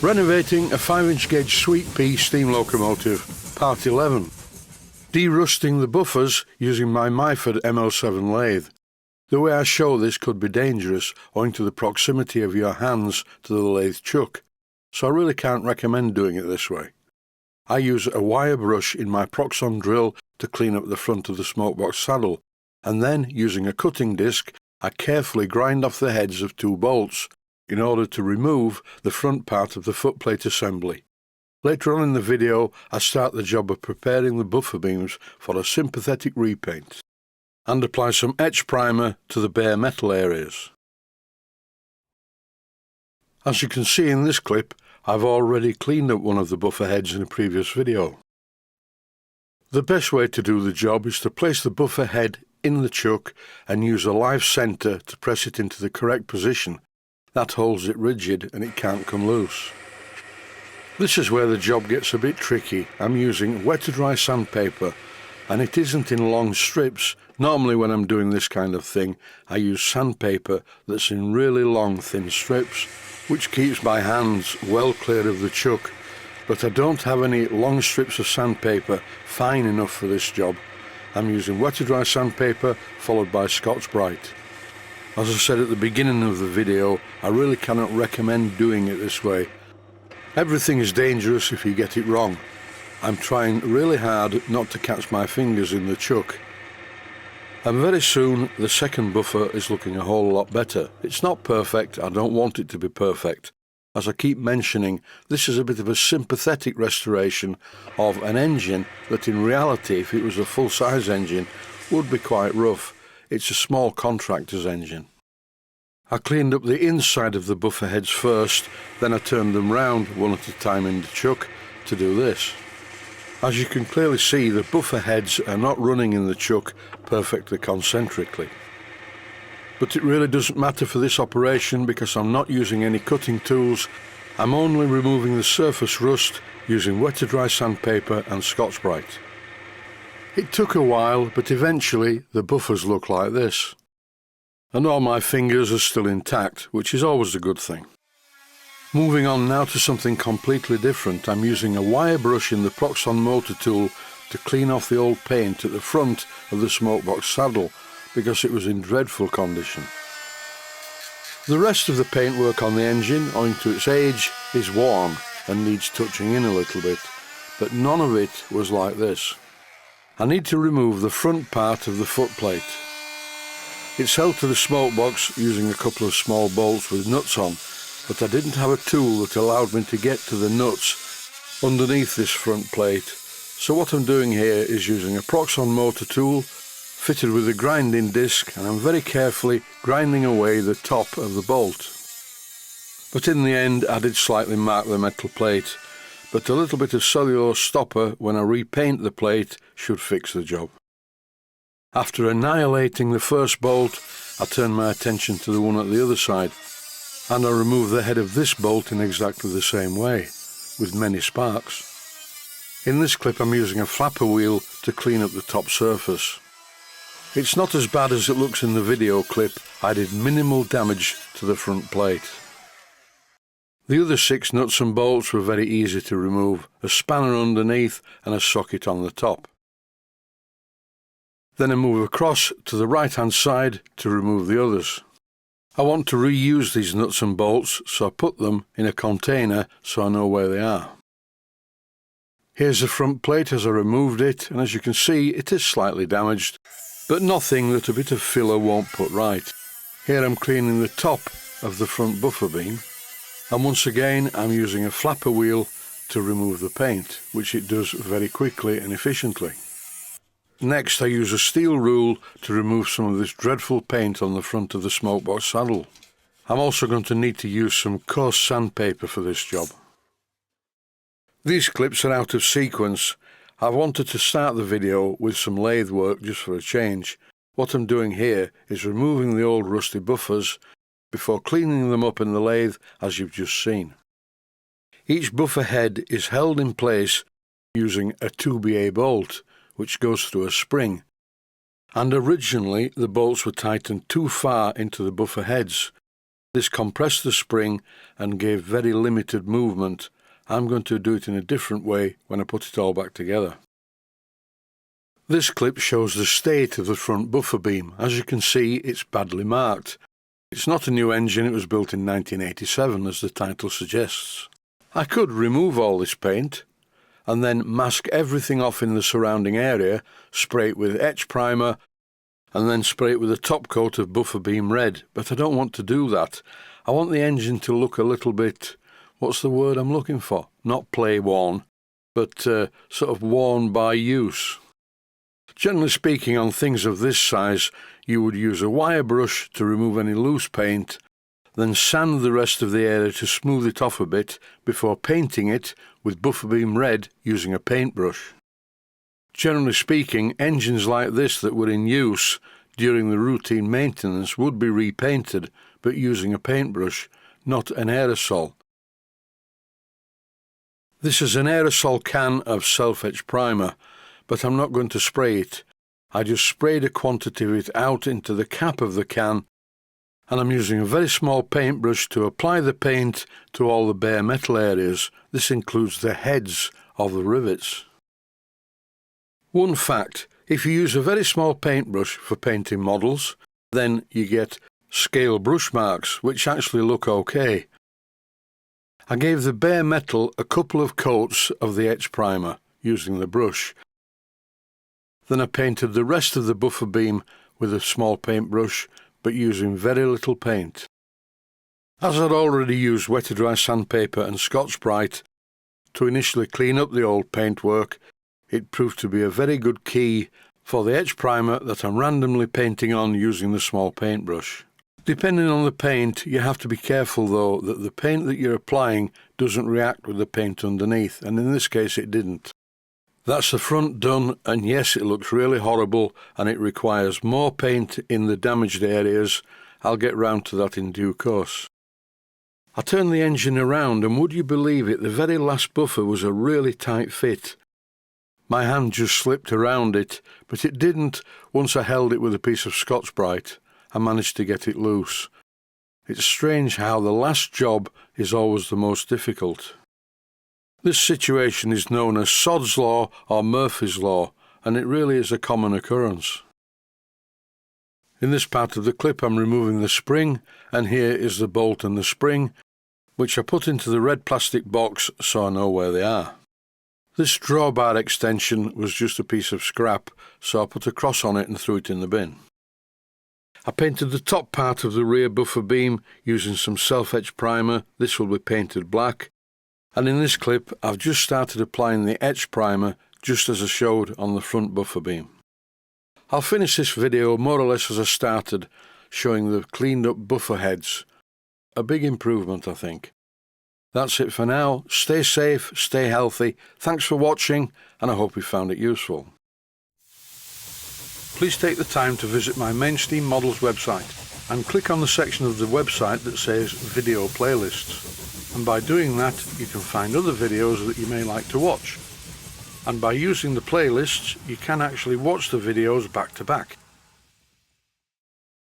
Renovating a 5-inch gauge Sweet Pea steam locomotive, Part 11. De-rusting the buffers using my Myford M07 lathe. The way I show this could be dangerous owing to the proximity of your hands to the lathe chuck, so I really can't recommend doing it this way. I use a wire brush in my Proxon drill to clean up the front of the smokebox saddle, and then, using a cutting disc, I carefully grind off the heads of 2 bolts in order to remove the front part of the footplate assembly. Later on in the video, I start the job of preparing the buffer beams for a sympathetic repaint and apply some etch primer to the bare metal areas. As you can see in this clip, I've already cleaned up one of the buffer heads in a previous video. The best way to do the job is to place the buffer head in the chuck and use a live centre to press it into the correct position. That holds it rigid and it can't come loose. This is where the job gets a bit tricky. I'm using wet to dry sandpaper, and it isn't in long strips. Normally when I'm doing this kind of thing, I use sandpaper that's in really long thin strips, which keeps my hands well clear of the chuck, but I don't have any long strips of sandpaper fine enough for this job. I'm using wet to dry sandpaper followed by Scotch-Brite. As I said at the beginning of the video, I really cannot recommend doing it this way. Everything is dangerous if you get it wrong. I'm trying really hard not to catch my fingers in the chuck. And very soon the second buffer is looking a whole lot better. It's not perfect, I don't want it to be perfect. As I keep mentioning, this is a bit of a sympathetic restoration of an engine that in reality, if it was a full-size engine, would be quite rough. It's a small contractor's engine. I cleaned up the inside of the buffer heads first, then I turned them round one at a time in the chuck to do this. As you can clearly see, the buffer heads are not running in the chuck perfectly concentrically. But it really doesn't matter for this operation because I'm not using any cutting tools. I'm only removing the surface rust using wet to dry sandpaper and Scotch-Brite. It took a while, but eventually the buffers look like this. And all my fingers are still intact, which is always a good thing. Moving on now to something completely different, I'm using a wire brush in the Proxon motor tool to clean off the old paint at the front of the smokebox saddle because it was in dreadful condition. The rest of the paintwork on the engine, owing to its age, is worn and needs touching in a little bit, but none of it was like this. I need to remove the front part of the footplate. It's held to the smokebox using a couple of small bolts with nuts on, but I didn't have a tool that allowed me to get to the nuts underneath this front plate. So what I'm doing here is using a Proxon motor tool fitted with a grinding disc, and I'm very carefully grinding away the top of the bolt. But in the end I did slightly mark the metal plate, but a little bit of cellulose stopper when I repaint the plate should fix the job. After annihilating the first bolt, I turn my attention to the one at the other side, and I remove the head of this bolt in exactly the same way, with many sparks. In this clip I'm using a flapper wheel to clean up the top surface. It's not as bad as it looks in the video clip. I did minimal damage to the front plate. The other 6 nuts and bolts were very easy to remove, a spanner underneath and a socket on the top. Then I move across to the right hand side to remove the others. I want to reuse these nuts and bolts, so I put them in a container so I know where they are. Here's the front plate as I removed it, and as you can see it is slightly damaged, but nothing that a bit of filler won't put right. Here I'm cleaning the top of the front buffer beam, and once again I'm using a flapper wheel to remove the paint, which it does very quickly and efficiently. Next I use a steel rule to remove some of this dreadful paint on the front of the smokebox saddle. I'm also going to need to use some coarse sandpaper for this job. These clips are out of sequence. I wanted to start the video with some lathe work just for a change. What I'm doing here is removing the old rusty buffers before cleaning them up in the lathe as you've just seen. Each buffer head is held in place using a 2BA bolt, which goes through a spring, and originally the bolts were tightened too far into the buffer heads. This compressed the spring and gave very limited movement. I'm going to do it in a different way when I put it all back together. This clip shows the state of the front buffer beam. As you can see, it's badly marked. It's not a new engine, it was built in 1987, as the title suggests. I could remove all this paint and then mask everything off in the surrounding area, spray it with etch primer, and then spray it with a top coat of buffer beam red, but I don't want to do that. I want the engine to look a little bit, what's the word I'm looking for? Not play worn, but sort of worn by use. Generally speaking, on things of this size, you would use a wire brush to remove any loose paint, then sand the rest of the area to smooth it off a bit before painting it with buffer beam red using a paintbrush. Generally speaking, engines like this that were in use during the routine maintenance would be repainted, but using a paintbrush, not an aerosol. This is an aerosol can of self-etch primer, but I'm not going to spray it. I just sprayed a quantity of it out into the cap of the can, and I'm using a very small paintbrush to apply the paint to all the bare metal areas. This includes the heads of the rivets. One fact, if you use a very small paintbrush for painting models, then you get scale brush marks, which actually look okay. I gave the bare metal a couple of coats of the etch primer using the brush. Then I painted the rest of the buffer beam with a small paintbrush, but using very little paint. As I'd already used wet-to-dry sandpaper and Scotch-Brite to initially clean up the old paintwork, it proved to be a very good key for the etch primer that I'm randomly painting on using the small paintbrush. Depending on the paint, you have to be careful though that the paint that you're applying doesn't react with the paint underneath, and in this case it didn't. That's the front done, and yes, it looks really horrible and it requires more paint in the damaged areas. I'll get round to that in due course. I turned the engine around and would you believe it, the very last buffer was a really tight fit. My hand just slipped around it, but it didn't once I held it with a piece of Scotch-Brite. I managed to get it loose. It's strange how the last job is always the most difficult. This situation is known as Sod's Law or Murphy's Law, and it really is a common occurrence. In this part of the clip I'm removing the spring, and here is the bolt and the spring, which I put into the red plastic box so I know where they are. This drawbar extension was just a piece of scrap, so I put a cross on it and threw it in the bin. I painted the top part of the rear buffer beam using some self-etch primer. This will be painted black. And in this clip, I've just started applying the etch primer just as I showed on the front buffer beam. I'll finish this video more or less as I started, showing the cleaned up buffer heads. A big improvement, I think. That's it for now. Stay safe, stay healthy. Thanks for watching, and I hope you found it useful. Please take the time to visit my Mainsteam Models website and click on the section of the website that says Video Playlists. And by doing that, you can find other videos that you may like to watch. And by using the playlists, you can actually watch the videos back to back.